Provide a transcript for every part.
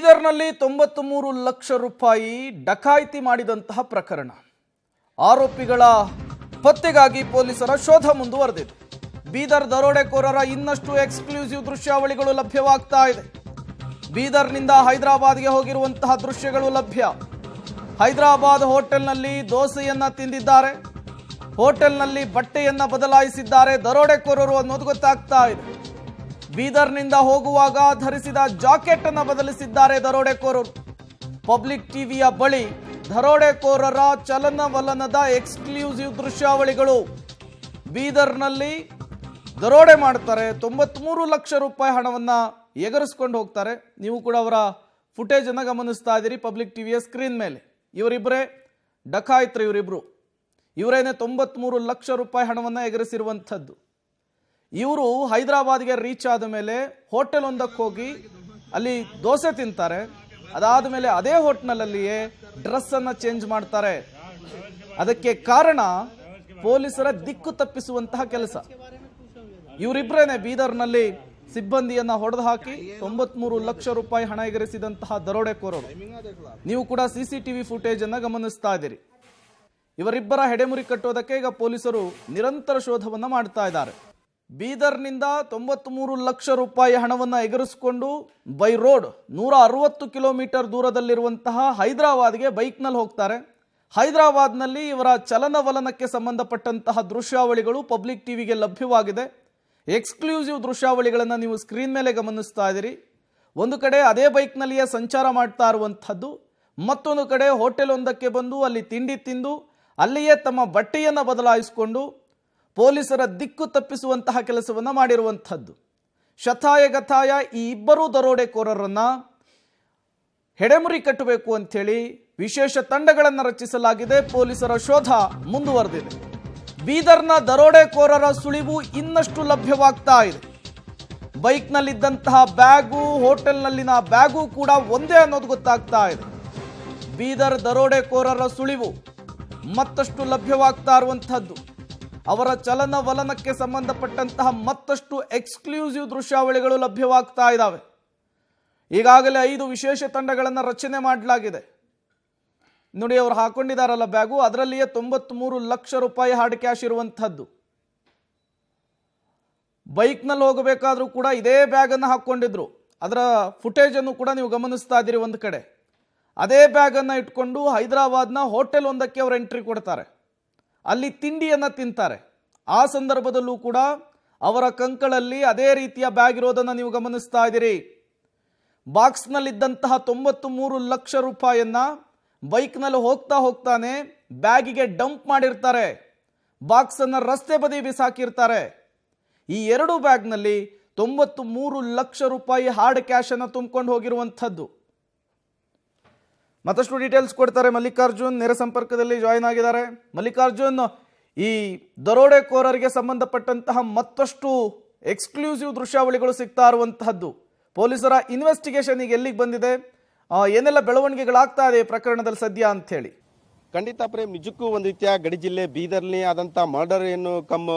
ಬೀದರ್ನಲ್ಲಿ 93 ಲಕ್ಷ ರೂಪಾಯಿ ಡಕಾಯಿತಿ ಮಾಡಿದಂತಹ ಪ್ರಕರಣ. ಆರೋಪಿಗಳ ಪತ್ತೆಗಾಗಿ ಪೊಲೀಸರ ಶೋಧ ಮುಂದುವರೆದಿದೆ. ಬೀದರ್ ದರೋಡೆಕೋರರ ಇನ್ನಷ್ಟು ಎಕ್ಸ್ಕ್ಲೂಸಿವ್ ದೃಶ್ಯಾವಳಿಗಳು ಲಭ್ಯವಾಗ್ತಾ ಇದೆ. ಬೀದರ್ನಿಂದ ಹೈದರಾಬಾದ್ಗೆ ಹೋಗಿರುವಂತಹ ದೃಶ್ಯಗಳು ಲಭ್ಯ. ಹೈದರಾಬಾದ್ ಹೋಟೆಲ್ನಲ್ಲಿ ದೋಸೆಯನ್ನ ತಿಂದಿದ್ದಾರೆ, ಹೋಟೆಲ್ನಲ್ಲಿ ಬಟ್ಟೆಯನ್ನ ಬದಲಾಯಿಸಿದ್ದಾರೆ ದರೋಡೆಕೋರರು ಅನ್ನೋದು ಗೊತ್ತಾಗ್ತಾ ಇದೆ. ಬೀದರ್ನಿಂದ ಹೋಗುವಾಗ ಧರಿಸಿದ ಜಾಕೆಟ್ ಅನ್ನು ಬದಲಿಸಿದ್ದಾರೆ ದರೋಡೆಕೋರರು. ಪಬ್ಲಿಕ್ ಟಿವಿಯ ಬಳಿ ದರೋಡೆಕೋರರ ಚಲನವಲನದ ಎಕ್ಸ್ಕ್ಲೂಸಿವ್ ದೃಶ್ಯಾವಳಿಗಳು. ಬೀದರ್ನಲ್ಲಿ ದರೋಡೆ ಮಾಡ್ತಾರೆ, 93 ಲಕ್ಷ ರೂಪಾಯಿ ಹಣವನ್ನು ಎಗರಿಸ್ಕೊಂಡು ಹೋಗ್ತಾರೆ. ನೀವು ಕೂಡ ಅವರ ಫುಟೇಜ್ ಅನ್ನು ಗಮನಿಸ್ತಾ ಇದ್ದೀರಿ ಪಬ್ಲಿಕ್ ಟಿವಿಯ ಸ್ಕ್ರೀನ್ ಮೇಲೆ. ಇವರಿಬ್ಬರೇ ಡಕಾಯಿತರು, ಇವರೇನೆ 93 ಲಕ್ಷ ರೂಪಾಯಿ ಹಣವನ್ನು ಎಗರಿಸಿರುವಂಥದ್ದು. ಇವರು ಹೈದರಾಬಾದ್ಗೆ ರೀಚ್ ಆದ ಮೇಲೆ ಹೋಟೆಲ್ ಒಂದಕ್ಕೆ ಹೋಗಿ ಅಲ್ಲಿ ದೋಸೆ ತಿಂತಾರೆ. ಅದಾದ ಮೇಲೆ ಅದೇ ಹೋಟೆಲ್ನಲ್ಲಿಯೇ ಡ್ರೆಸ್ ಅನ್ನ ಚೇಂಜ್ ಮಾಡ್ತಾರೆ. ಅದಕ್ಕೆ ಕಾರಣ ಪೊಲೀಸರ ದಿಕ್ಕು ತಪ್ಪಿಸುವಂತಹ ಕೆಲಸ. ಇವರಿಬ್ಬರೇನೆ ಬೀದರ್ನಲ್ಲಿ ಸಿಬ್ಬಂದಿಯನ್ನ ಹೊಡೆದು ಹಾಕಿ 93 ಲಕ್ಷ ರೂಪಾಯಿ ಹಣ ಎಗರಿಸಿದಂತಹ ದರೋಡೆಕೋರರು. ನೀವು ಕೂಡ ಸಿಸಿಟಿವಿ ಫುಟೇಜ್ ಅನ್ನ ಗಮನಿಸ್ತಾ ಇದ್ದೀರಿ. ಇವರಿಬ್ಬರ ಹೆಡೆಮುರಿ ಕಟ್ಟೋದಕ್ಕೆ ಈಗ ಪೊಲೀಸರು ನಿರಂತರ ಶೋಧವನ್ನ ಮಾಡ್ತಾ ಇದ್ದಾರೆ. ಬೀದರ್ನಿಂದ 93 ಲಕ್ಷ ರೂಪಾಯಿ ಹಣವನ್ನು ಎಗರಿಸಿಕೊಂಡು ಬೈ ರೋಡ್ 160 ಕಿಲೋಮೀಟರ್ ದೂರದಲ್ಲಿರುವಂತಹ ಹೈದರಾಬಾದ್ಗೆ ಬೈಕ್ನಲ್ಲಿ ಹೋಗ್ತಾರೆ. ಹೈದರಾಬಾದ್ನಲ್ಲಿ ಇವರ ಚಲನವಲನಕ್ಕೆ ಸಂಬಂಧಪಟ್ಟಂತಹ ದೃಶ್ಯಾವಳಿಗಳು ಪಬ್ಲಿಕ್ ಟಿವಿಗೆ ಲಭ್ಯವಾಗಿದೆ. ಎಕ್ಸ್ಕ್ಲೂಸಿವ್ ದೃಶ್ಯಾವಳಿಗಳನ್ನು ನೀವು ಸ್ಕ್ರೀನ್ ಮೇಲೆ ಗಮನಿಸ್ತಾ ಇದ್ದೀರಿ. ಒಂದು ಕಡೆ ಅದೇ ಬೈಕ್ನಲ್ಲಿಯೇ ಸಂಚಾರ ಮಾಡ್ತಾ ಇರುವಂಥದ್ದು, ಮತ್ತೊಂದು ಕಡೆ ಹೋಟೆಲ್ ಒಂದಕ್ಕೆ ಬಂದು ಅಲ್ಲಿ ತಿಂಡಿ ತಿಂದು ಅಲ್ಲಿಯೇ ತಮ್ಮ ಬಟ್ಟೆಯನ್ನು ಬದಲಾಯಿಸಿಕೊಂಡು ಪೊಲೀಸರ ದಿಕ್ಕು ತಪ್ಪಿಸುವಂತಹ ಕೆಲಸವನ್ನು ಮಾಡಿರುವಂಥದ್ದು. ಶತಾಯ ಗತಾಯ ಈ ಇಬ್ಬರು ದರೋಡೆಕೋರರನ್ನು ಹೆಡೆಮುರಿ ಕಟ್ಟಬೇಕು ಅಂಥೇಳಿ ವಿಶೇಷ ತಂಡಗಳನ್ನು ರಚಿಸಲಾಗಿದೆ. ಪೊಲೀಸರ ಶೋಧ ಮುಂದುವರೆದಿದೆ. ಬೀದರ್ನ ದರೋಡೆಕೋರರ ಸುಳಿವು ಇನ್ನಷ್ಟು ಲಭ್ಯವಾಗ್ತಾ ಇದೆ. ಬೈಕ್ನಲ್ಲಿದ್ದಂತಹ ಬ್ಯಾಗು, ಹೋಟೆಲ್ನಲ್ಲಿನ ಬ್ಯಾಗು ಕೂಡ ಒಂದೇ ಅನ್ನೋದು ಗೊತ್ತಾಗ್ತಾ ಇದೆ. ಬೀದರ್ ದರೋಡೆಕೋರರ ಸುಳಿವು ಮತ್ತಷ್ಟು ಲಭ್ಯವಾಗ್ತಾ ಇರುವಂಥದ್ದು. ಅವರ ಚಲನವಲನಕ್ಕೆ ಸಂಬಂಧಪಟ್ಟಂತಹ ಮತ್ತಷ್ಟು ಎಕ್ಸ್ಕ್ಲೂಸಿವ್ ದೃಶ್ಯಾವಳಿಗಳು ಲಭ್ಯವಾಗ್ತಾ ಇದ್ದಾವೆ. ಈಗಾಗಲೇ 5 ವಿಶೇಷ ತಂಡಗಳನ್ನು ರಚನೆ ಮಾಡಲಾಗಿದೆ. ನೋಡಿ, ಅವರು ಹಾಕೊಂಡಿದ್ದಾರಲ್ಲ ಬ್ಯಾಗು, ಅದರಲ್ಲಿಯೇ 93 ಲಕ್ಷ ರೂಪಾಯಿ ಹಾರ್ಡ್ ಕ್ಯಾಶ್ ಇರುವಂಥದ್ದು. ಬೈಕ್ನಲ್ಲಿ ಹೋಗಬೇಕಾದ್ರೂ ಕೂಡ ಇದೇ ಬ್ಯಾಗನ್ನು ಹಾಕ್ಕೊಂಡಿದ್ರು. ಅದರ ಫುಟೇಜನ್ನು ಕೂಡ ನೀವು ಗಮನಿಸ್ತಾ ಇದ್ದೀರಿ. ಒಂದು ಕಡೆ ಅದೇ ಬ್ಯಾಗನ್ನು ಇಟ್ಕೊಂಡು ಹೈದರಾಬಾದ್ನ ಹೋಟೆಲ್ ಒಂದಕ್ಕೆ ಅವರು ಎಂಟ್ರಿ ಕೊಡ್ತಾರೆ, ಅಲ್ಲಿ ತಿಂಡಿಯನ್ನು ತಿಂತಾರೆ. ಆ ಸಂದರ್ಭದಲ್ಲೂ ಕೂಡ ಅವರ ಕಂಕಳಲ್ಲಿ ಅದೇ ರೀತಿಯ ಬ್ಯಾಗ್ ಇರೋದನ್ನು ನೀವು ಗಮನಿಸ್ತಾ ಇದ್ದೀರಿ. ಬಾಕ್ಸ್ನಲ್ಲಿದ್ದಂತಹ 93 ಲಕ್ಷ ರೂಪಾಯಿಯನ್ನ ಬೈಕ್ನಲ್ಲಿ ಹೋಗ್ತಾನೆ ಬ್ಯಾಗಿಗೆ ಡಂಪ್ ಮಾಡಿರ್ತಾರೆ. ಬಾಕ್ಸನ್ನು ರಸ್ತೆ ಬದಿ ಬಿಸಾಕಿರ್ತಾರೆ. ಈ 2 ಬ್ಯಾಗ್ನಲ್ಲಿ 93 ಲಕ್ಷ ರೂಪಾಯಿ ಹಾರ್ಡ್ ಕ್ಯಾಶ್ ಅನ್ನು ತುಂಬಿಕೊಂಡು ಹೋಗಿರುವಂಥದ್ದು. ಮತ್ತಷ್ಟು ಡೀಟೇಲ್ಸ್ ಕೊಡ್ತಾರೆ ಮಲ್ಲಿಕಾರ್ಜುನ್, ನೇರ ಸಂಪರ್ಕದಲ್ಲಿ ಜಾಯಿನ್ ಆಗಿದ್ದಾರೆ. ಮಲ್ಲಿಕಾರ್ಜುನ್, ಈ ದರೋಡೆಕೋರರಿಗೆ ಸಂಬಂಧಪಟ್ಟಂತಹ ಮತ್ತಷ್ಟು ಎಕ್ಸ್ಕ್ಲೂಸಿವ್ ದೃಶ್ಯಾವಳಿಗಳು ಸಿಗ್ತಾ ಇರುವಂತಹದ್ದು. ಪೊಲೀಸರ ಇನ್ವೆಸ್ಟಿಗೇಷನ್ ಈಗ ಎಲ್ಲಿಗೆ ಬಂದಿದೆ, ಏನೆಲ್ಲ ಬೆಳವಣಿಗೆಗಳಾಗ್ತಾ ಇದೆ ಪ್ರಕರಣದಲ್ಲಿ ಸದ್ಯ ಅಂತ ಹೇಳಿ? ಖಂಡಿತ ಪ್ರೇಮ್, ನಿಜಕ್ಕೂ ಒಂದು ರೀತಿಯ ಗಡಿ ಜಿಲ್ಲೆ ಬೀದರ್ಲಿ ಆದಂತ ಮರ್ಡರ್ ಏನು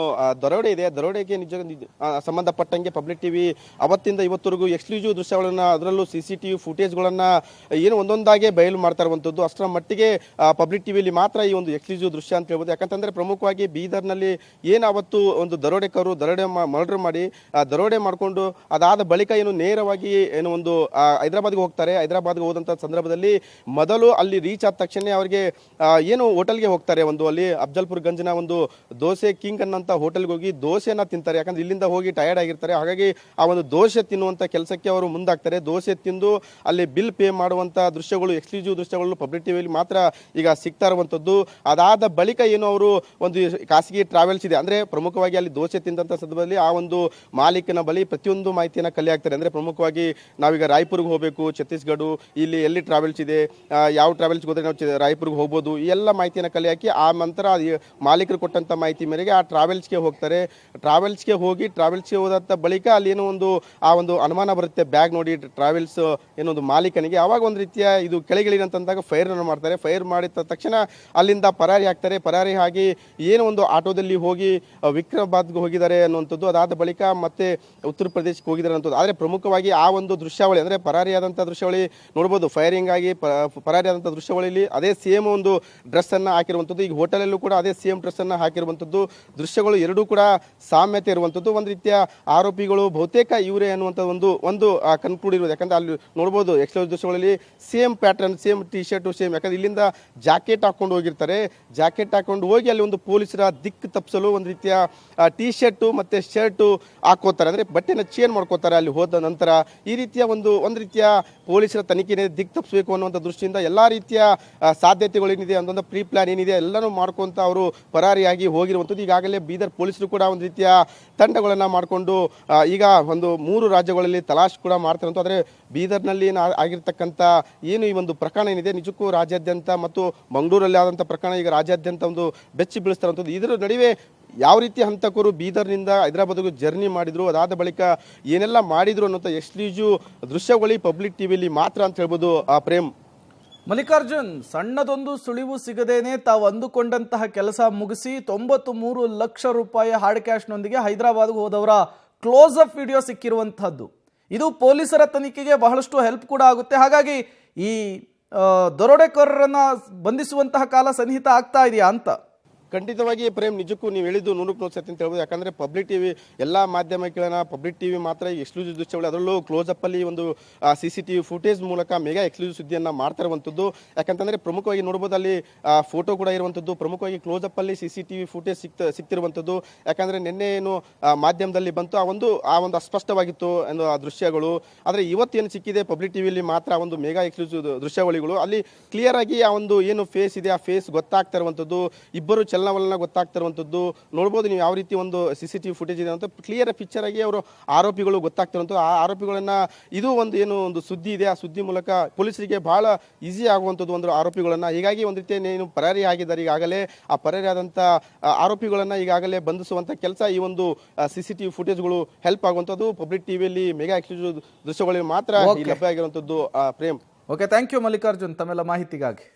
ದರೋಡೆ ಇದೆ. ದರೋಡೆಗೆ ನಿಜ ಸಂಬಂಧಪಟ್ಟಂಗೆ ಪಬ್ಲಿಕ್ ಟಿವಿ ಅವತ್ತಿಂದ ಇವತ್ತರೆಗೂ ಎಕ್ಸ್ಕ್ಲೂಸಿವ್ ದೃಶ್ಯಗಳನ್ನ, ಅದರಲ್ಲೂ CCTV ಫುಟೇಜ್ಗಳನ್ನ ಏನು ಒಂದೊಂದಾಗೆ ಬಯಲು ಮಾಡ್ತಾ ಇರುವಂಥದ್ದು. ಅಷ್ಟರ ಮಟ್ಟಿಗೆ ಪಬ್ಲಿಕ್ ಟಿವಿಯಲ್ಲಿ ಮಾತ್ರ ಈ ಒಂದು ಎಕ್ಸ್ಕ್ಲೂಸಿವ್ ದೃಶ್ಯ ಅಂತ ಹೇಳ್ಬೋದು. ಯಾಕಂತಂದ್ರೆ ಪ್ರಮುಖವಾಗಿ ಬೀದರ್ನಲ್ಲಿ ಏನು ಅವತ್ತು ಒಂದು ದರೋಡೆಕರು ಮರ್ಡರ್ ಮಾಡಿ ದರೋಡೆ ಮಾಡಿಕೊಂಡು ಅದಾದ ಬಳಿಕ ಏನು ನೇರವಾಗಿ ಏನು ಒಂದು ಹೈದರಾಬಾದ್ಗೆ ಹೋಗ್ತಾರೆ. ಹೈದರಾಬಾದ್ಗೆ ಹೋದಂಥ ಸಂದರ್ಭದಲ್ಲಿ ಮೊದಲು ಅಲ್ಲಿ ರೀಚ್ ಆದ ತಕ್ಷಣ ಅವರಿಗೆ ಏನು ಹೋಟೆಲ್ಗೆ ಹೋಗ್ತಾರೆ. ಒಂದು ಅಲ್ಲಿ ಅಫ್ಜಲ್ಪುರ್ ಗಂಜ್ನ ಒಂದು ದೋಸೆ ಕಿಂಗ್ ಅನ್ನೋಂಥ ಹೋಟೆಲ್ಗೆ ಹೋಗಿ ದೋಸೆಯನ್ನ ತಿಂತಾರೆ. ಯಾಕಂದ್ರೆ ಇಲ್ಲಿಂದ ಹೋಗಿ ಟಯರ್ಡ್ ಆಗಿರ್ತಾರೆ. ಹಾಗಾಗಿ ಆ ಒಂದು ದೋಸೆ ತಿನ್ನುವಂಥ ಕೆಲಸಕ್ಕೆ ಅವರು ಮುಂದಾಗ್ತಾರೆ. ದೋಸೆ ತಿಂದು ಅಲ್ಲಿ ಬಿಲ್ ಪೇ ಮಾಡುವಂಥ ದೃಶ್ಯಗಳು, ಎಕ್ಸ್ಕ್ಲೂಸಿವ್ ದೃಶ್ಯಗಳು ಪಬ್ಲಿಕ್ ಟಿವಿಯಲ್ಲಿ ಮಾತ್ರ ಈಗ ಸಿಗ್ತಾ ಇರುವಂಥದ್ದು. ಅದಾದ ಬಳಿಕ ಏನು ಅವರು ಒಂದು ಖಾಸಗಿ ಟ್ರಾವೆಲ್ಸ್ ಇದೆ, ಅಂದ್ರೆ ಪ್ರಮುಖವಾಗಿ ಅಲ್ಲಿ ದೋಸೆ ತಿಂದಂಥ ಸಂದರ್ಭದಲ್ಲಿ ಆ ಒಂದು ಮಾಲೀಕನ ಬಳಿ ಪ್ರತಿಯೊಂದು ಮಾಹಿತಿಯನ್ನು ಕಲೆ ಹಾಕ್ತಾರೆ. ಅಂದ್ರೆ ಪ್ರಮುಖವಾಗಿ ನಾವೀಗ ರಾಯಪುರ್ಗೆ ಹೋಗಬೇಕು, ಛತ್ತೀಸ್ಗಢ, ಇಲ್ಲಿ ಎಲ್ಲಿ ಟ್ರಾವೆಲ್ಸ್ ಇದೆ, ಯಾವ ಟ್ರಾವೆಲ್ಸ್ಗೆ ಹೋದ್ರೆ ನಾವು ರಾಯಪುರ್ಗೆ ಹೋಗ್ಬೋದು, ಈ ಎಲ್ಲ ಮಾಹಿತಿಯನ್ನು ಕಲೆ ಹಾಕಿ ಆ ನಂತರ ಮಾಲೀಕರು ಕೊಟ್ಟಂತ ಮಾಹಿತಿ ಮೇರೆಗೆ ಆ ಟ್ರಾವೆಲ್ಸ್ಗೆ ಹೋಗ್ತಾರೆ. ಟ್ರಾವೆಲ್ಸ್ಗೆ ಹೋದಂತ ಬಳಿಕ ಅಲ್ಲಿ ಏನೋ ಆ ಒಂದು ಅನುಮಾನ ಬರುತ್ತೆ, ಬ್ಯಾಗ್ ನೋಡಿ ಟ್ರಾವೆಲ್ಸ್ ಏನೊಂದು ಮಾಲೀಕನಿಗೆ. ಅವಾಗ ಒಂದು ರೀತಿಯ ಇದು ಕೆಳಗಿಳಿದಂತಾಗ ಫೈರ್ ಮಾಡ್ತಾರೆ. ಫೈರ್ ಮಾಡಿದ ತಕ್ಷಣ ಅಲ್ಲಿಂದ ಪರಾರಿ ಆಗ್ತಾರೆ. ಪರಾರಿ ಆಗಿ ಏನೋ ಒಂದು ಆಟೋದಲ್ಲಿ ಹೋಗಿ ವಿಕ್ರಮಾಬಾದ್ಗೆ ಹೋಗಿದ್ದಾರೆ ಅನ್ನುವಂಥದ್ದು. ಅದಾದ ಬಳಿಕ ಮತ್ತೆ ಉತ್ತರ ಪ್ರದೇಶಕ್ಕೆ ಹೋಗಿದ್ದಾರೆ ಅನ್ನೋದು. ಆದರೆ ಪ್ರಮುಖವಾಗಿ ಆ ಒಂದು ದೃಶ್ಯಾವಳಿ ಅಂದ್ರೆ ಪರಾರಿಯಾದಂಥ ದೃಶ್ಯಾವಳಿ ನೋಡ್ಬೋದು. ಫೈರಿಂಗ್ ಆಗಿ ಪರಾರಿಯಾದಂಥ ದೃಶ್ಯಾವಳಿಯಲ್ಲಿ ಅದೇ ಸೇಮ್ ಒಂದು ಡ್ರೆಸ್ ಅನ್ನ ಹಾಕಿರುವಂಥದ್ದು. ಈಗ ಹೋಟೆಲಲ್ಲೂ ಕೂಡ ಅದೇ ಸೇಮ್ ಡ್ರೆಸ್ ಅನ್ನ ಹಾಕಿರುವಂಥದ್ದು. ದೃಶ್ಯಗಳು ಎರಡೂ ಕೂಡ ಸಾಮ್ಯತೆ ಇರುವಂಥದ್ದು. ಒಂದು ರೀತಿಯ ಆರೋಪಿಗಳು ಬಹುತೇಕ ಇವರೇ ಅನ್ನುವಂಥ ಒಂದು ಕನ್ಕ್ಲೂಡ್ ಇರೋದು. ಯಾಕಂದ್ರೆ ಅಲ್ಲಿ ನೋಡ್ಬೋದು ಎಕ್ಸ್ಕ್ಲೂಸಿವ್ ದೃಶ್ಯಗಳಲ್ಲಿ same pattern, same T shirt same. ಯಾಕಂದ್ರೆ ಇಲ್ಲಿಂದ ಜಾಕೆಟ್ ಹಾಕೊಂಡು ಹೋಗಿರ್ತಾರೆ. ಜಾಕೆಟ್ ಹಾಕೊಂಡು ಹೋಗಿ ಅಲ್ಲಿ ಒಂದು ಪೊಲೀಸರ ದಿಕ್ಕು ತಪ್ಪಿಸಲು ಒಂದು ರೀತಿಯ ಟಿ ಶರ್ಟು ಮತ್ತೆ ಶರ್ಟು ಹಾಕೋತಾರೆ, ಅಂದ್ರೆ ಬಟ್ಟೆನ ಚೇಂಜ್ ಮಾಡ್ಕೋತಾರೆ ಅಲ್ಲಿ ಹೋದ ನಂತರ. ಈ ರೀತಿಯ ಒಂದು ರೀತಿಯ ಪೊಲೀಸರ ತನಿಖೆನೇ ದಿಕ್ಕು ತಪ್ಪಿಸಬೇಕು ಅನ್ನುವಂಥ ದೃಷ್ಟಿಯಿಂದ ಎಲ್ಲಾ ರೀತಿಯ ಸಾಧ್ಯತೆಗಳು ಏನಿದೆ ಅನ್ನೋ ಪ್ರೀ ಪ್ಲಾನ್ ಏನಿದೆ ಎಲ್ಲನೂ ಮಾಡ್ಕೊಂತ ಅವರು ಪರಾರಿಯಾಗಿ ಹೋಗಿರುವಂಥದ್ದು. ಈಗಾಗಲೇ ಬೀದರ್ ಪೊಲೀಸರು ಕೂಡ ಒಂದು ರೀತಿಯ ತಂಡಗಳನ್ನ ಮಾಡಿಕೊಂಡು ಈಗ ಒಂದು 3 ರಾಜ್ಯಗಳಲ್ಲಿ ತಲಾಶ್ ಕೂಡ ಮಾಡ್ತಾರೆ. ಆದರೆ ಬೀದರ್ನಲ್ಲಿ ಆಗಿರ್ತಕ್ಕಂಥ ಏನು ಈ ಒಂದು ಪ್ರಕರಣ ಏನಿದೆ ನಿಜಕ್ಕೂ ರಾಜ್ಯಾದ್ಯಂತ ಮತ್ತು ಮಂಗಳೂರಲ್ಲಿ ಆದಂಥ ಪ್ರಕರಣ ಈಗ ರಾಜ್ಯಾದ್ಯಂತ ಒಂದು ಬೆಚ್ಚಿ ಬೀಳಿಸ್ತಾರಂಥದ್ದು. ಇದರ ನಡುವೆ ಯಾವ ರೀತಿ ಹಂತಕರು ಬೀದರ್ನಿಂದ ಹೈದರಾಬಾದ್ಗೂ ಜರ್ನಿ ಮಾಡಿದ್ರು, ಅದಾದ ಬಳಿಕ ಏನೆಲ್ಲ ಮಾಡಿದ್ರು ಅನ್ನೋಂಥ ಎಕ್ಸ್ಕ್ಲೂಸಿವ್ ದೃಶ್ಯಗಳು ಪಬ್ಲಿಕ್ ಟಿವಿಯಲ್ಲಿ ಮಾತ್ರ ಅಂತ ಹೇಳ್ಬೋದು. ಪ್ರೇಮ್, ಮಲ್ಲಿಕಾರ್ಜುನ್, ಸಣ್ಣದೊಂದು ಸುಳಿವು ಸಿಗದೇನೆ ತಾವು ಅಂದುಕೊಂಡಂತಹ ಕೆಲಸ ಮುಗಿಸಿ 93 ಲಕ್ಷ ರೂಪಾಯಿ ಹಾರ್ಡ್ ಕ್ಯಾಶ್ನೊಂದಿಗೆ ಹೈದರಾಬಾದ್ಗೆ ಹೋದವರ ಕ್ಲೋಸ್ ಅಪ್ ವಿಡಿಯೋ ಸಿಕ್ಕಿರುವಂತಹದ್ದು. ಇದು ಪೊಲೀಸರ ತನಿಖೆಗೆ ಬಹಳಷ್ಟು ಹೆಲ್ಪ್ ಕೂಡ ಆಗುತ್ತೆ. ಹಾಗಾಗಿ ಈ ದರೋಡೆಕೋರರನ್ನ ಬಂಧಿಸುವಂತಹ ಕಾಲ ಸನ್ನಿಹಿತ ಆಗ್ತಾ ಇದೆಯಾ ಅಂತ? ಖಂಡಿತವಾಗಿ ಪ್ರೇಮ್, ನಿಜಕ್ಕೂ ನೀವು ಹೇಳಿದ್ದು 100% ಸತ್ಯ ಅಂತ ಹೇಳ್ಬೋದು. ಯಾಕಂದ್ರೆ ಪಬ್ಲಿಕ್ ಟಿವಿ ಎಲ್ಲ ಮಾಧ್ಯಮಗಳನ್ನ ಪಬ್ಲಿಕ್ ಟಿವಿ ಮಾತ್ರ ಎಕ್ಸ್ಕ್ಲೂಸಿವ್ ದೃಶ್ಯಗಳು, ಅದರಲ್ಲೂ ಕ್ಲೋಸ್ ಅಪ್ ಅಲ್ಲಿ ಒಂದು CCTV ಫುಟೇಜ್ ಮೂಲಕ ಮೆಗಾ ಎಕ್ಸ್ಕ್ಲೂಸಿವ್ ಸುದ್ದಿಯನ್ನ ಮಾಡ್ತಾ ಇರುವಂಥದ್ದು. ಯಾಕಂತಂದ್ರೆ ಪ್ರಮುಖವಾಗಿ ನೋಡ್ಬೋದು ಅಲ್ಲಿ ಫೋಟೋ ಕೂಡ ಇರುವಂಥದ್ದು. ಪ್ರಮುಖವಾಗಿ ಕ್ಲೋಸ್ ಅಪ್ ಅಲ್ಲಿ CCTV ಫುಟೇಜ್ ಸಿಕ್ತಿರುವಂಥದ್ದು. ಯಾಕಂದ್ರೆ ನಿನ್ನೆ ಏನು ಮಾಧ್ಯಮದಲ್ಲಿ ಬಂತು ಆ ಒಂದು ಅಸ್ಪಷ್ಟವಾಗಿತ್ತು ಆ ದೃಶ್ಯಗಳು. ಆದರೆ ಇವತ್ತೇನು ಸಿಕ್ಕಿದೆ ಪಬ್ಲಿಕ್ ಟಿವಿಯಲ್ಲಿ ಮಾತ್ರ ಒಂದು ಮೆಗಾ ಎಕ್ಸ್ಕ್ಲೂಸಿವ್ ದೃಶ್ಯಾವಳಿಗಳು. ಅಲ್ಲಿ ಕ್ಲಿಯರ್ ಆಗಿ ಆ ಒಂದು ಏನು ಫೇಸ್ ಇದೆ ಆ ಫೇಸ್ ಗೊತ್ತಾಗ್ತಾ ಇರುವಂಥದ್ದು, ಇಬ್ಬರು ಚಲನವಲನ ಗೊತ್ತಾಗ್ತಾ ಇರುವಂಥದ್ದು. ನೋಡ್ಬೋದು ನೀವು ಯಾವ ರೀತಿ ಒಂದು CCTV ಫುಟೇಜ್ ಇದೆ ಅಂತ ಕ್ಲಿಯರ್ ಪಿಕ್ಚರ್ ಆಗಿ ಅವರು ಆರೋಪಿಗಳು ಗೊತ್ತಾಗ್ತಿರುವಂಥದ್ದು. ಆ ಆರೋಪಿಗಳನ್ನ ಇದು ಒಂದು ಸುದ್ದಿ ಇದೆ, ಆ ಸುದ್ದಿ ಮೂಲಕ ಪೊಲೀಸರಿಗೆ ಬಹಳ ಈಸಿ ಆಗುವಂಥದ್ದು ಒಂದು ಆರೋಪಿಗಳನ್ನ. ಹೀಗಾಗಿ ಒಂದು ರೀತಿ ಏನು ಪರಾರಿ ಆಗಿದ್ದಾರೆ ಈಗಾಗಲೇ, ಆ ಪರಾರಿ ಆದಂಥ ಆರೋಪಿಗಳನ್ನ ಈಗಾಗಲೇ ಬಂಧಿಸುವಂಥ ಕೆಲಸ ಈ ಒಂದು CCTV ಫುಟೇಜ್ಗಳು ಹೆಲ್ಪ್ ಆಗುವಂಥದ್ದು. ಪಬ್ಲಿಕ್ ಟಿವಿಯಲ್ಲಿ ಮೆಗಾ ಎಕ್ಸ್ಕ್ಲೂಸಿವ್ ದೃಶ್ಯಗಳಿಗೆ ಮಾತ್ರ ಲಭ್ಯ ಆಗಿರುವಂಥದ್ದು. Prem, okay, thank you Mallikarjun ತಮ್ಮೆಲ್ಲ ಮಾಹಿತಿಗಾಗಿ.